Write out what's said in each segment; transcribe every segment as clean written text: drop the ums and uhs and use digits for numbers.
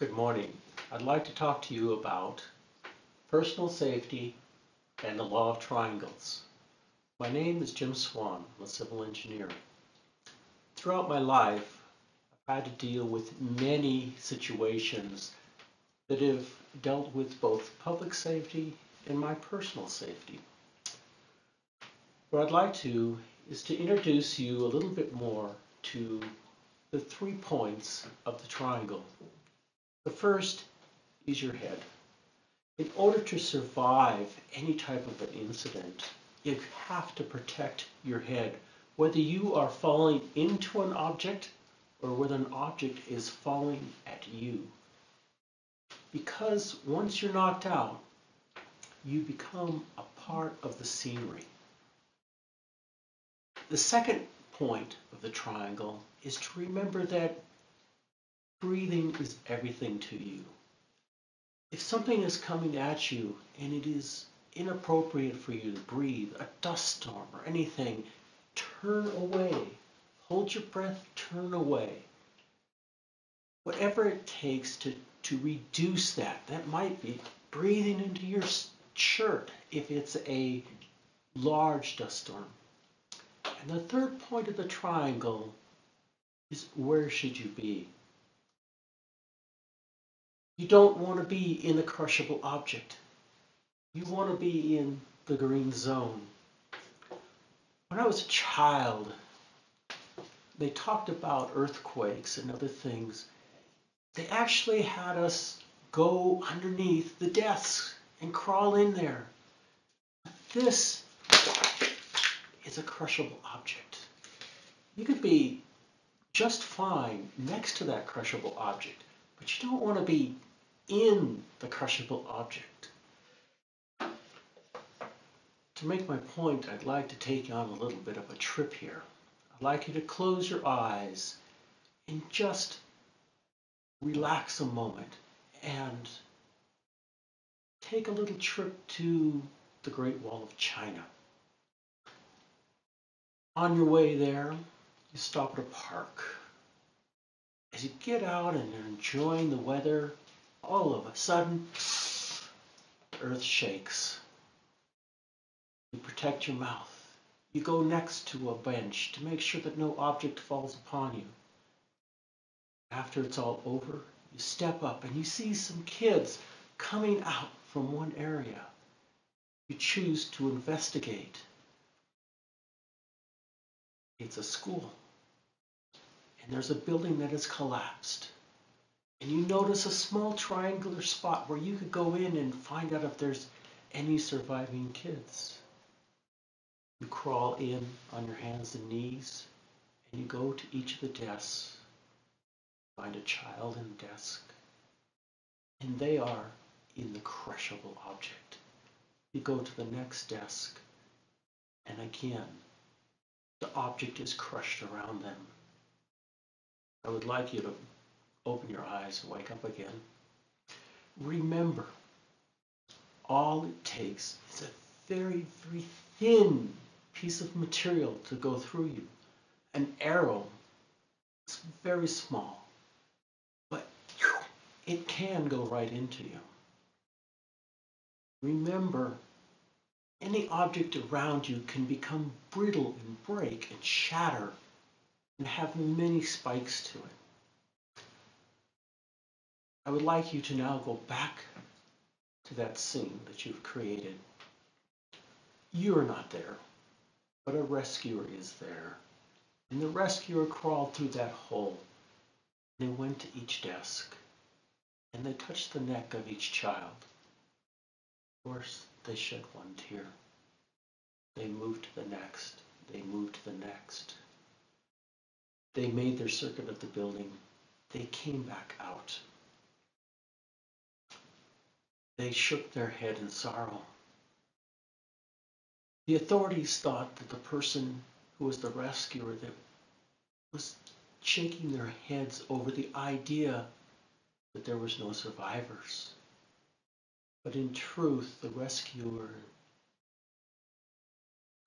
Good morning. I'd like to talk to you about personal safety and the law of triangles. My name is Jim Swan. I'm a civil engineer. Throughout my life, I've had to deal with many situations that have dealt with both public safety and my personal safety. What I'd like to is to introduce you a little bit more to the 3 points of the triangle. The first is your head. In order to survive any type of an incident, you have to protect your head, whether you are falling into an object or whether an object is falling at you. Because once you're knocked out, you become a part of the scenery. The second point of the triangle is to remember that breathing is everything to you. If something is coming at you and it is inappropriate for you to breathe, a dust storm or anything, turn away. Hold your breath, turn away. Whatever it takes to reduce that. That might be breathing into your shirt if it's a large dust storm. And the third point of the triangle is where should you be? You don't want to be in the crushable object. You want to be in the green zone. When I was a child, they talked about earthquakes and other things. They actually had us go underneath the desks and crawl in there. This is a crushable object. You could be just fine next to that crushable object, but you don't want to be in the crushable object. To make my point, I'd like to take you on a little bit of a trip here. I'd like you to close your eyes and just relax a moment and take a little trip to the Great Wall of China. On your way there, you stop at a park. As you get out and you're enjoying the weather, all of a sudden, the earth shakes. You protect your mouth. You go next to a bench to make sure that no object falls upon you. After it's all over, you step up and you see some kids coming out from one area. You choose to investigate. It's a school. And there's a building that has collapsed. And you notice a small triangular spot where you could go in and find out if there's any surviving kids. You crawl in on your hands and knees, and you go to each of the desks. Find a child in the desk, and they are in the crushable object. You go to the next desk, and again, the object is crushed around them. I would like you to open your eyes and wake up again. Remember, all it takes is a very, very thin piece of material to go through you. An arrow is very small, but it can go right into you. Remember, any object around you can become brittle and break and shatter and have many spikes to it. I would like you to now go back to that scene that you've created. You're not there, but a rescuer is there. And the rescuer crawled through that hole. They went to each desk and they touched the neck of each child. Of course, they shed one tear. They moved to the next. They moved to the next. They made their circuit of the building. They came back out. They shook their head in sorrow. The authorities thought that the person who was the rescuer that was shaking their heads over the idea that there was no survivors. But in truth, the rescuer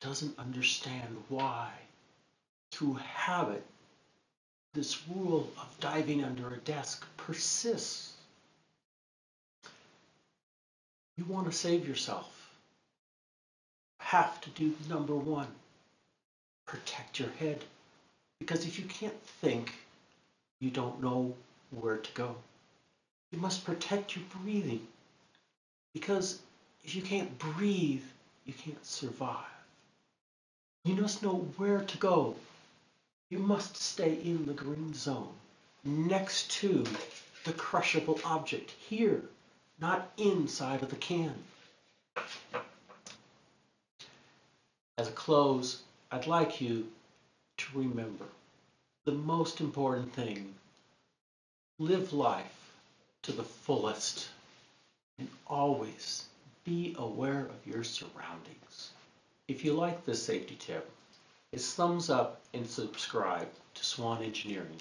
doesn't understand why, through habit, this rule of diving under a desk persists. You want to save yourself. Have to do number one, protect your head. Because if you can't think, you don't know where to go. You must protect your breathing. Because if you can't breathe, you can't survive. You must know where to go. You must stay in the green zone, next to the crushable object, here, not inside of the can. As a close, I'd like you to remember the most important thing: live life to the fullest and always be aware of your surroundings. If you like this safety tip, it's thumbs up and subscribe to Swan Engineering.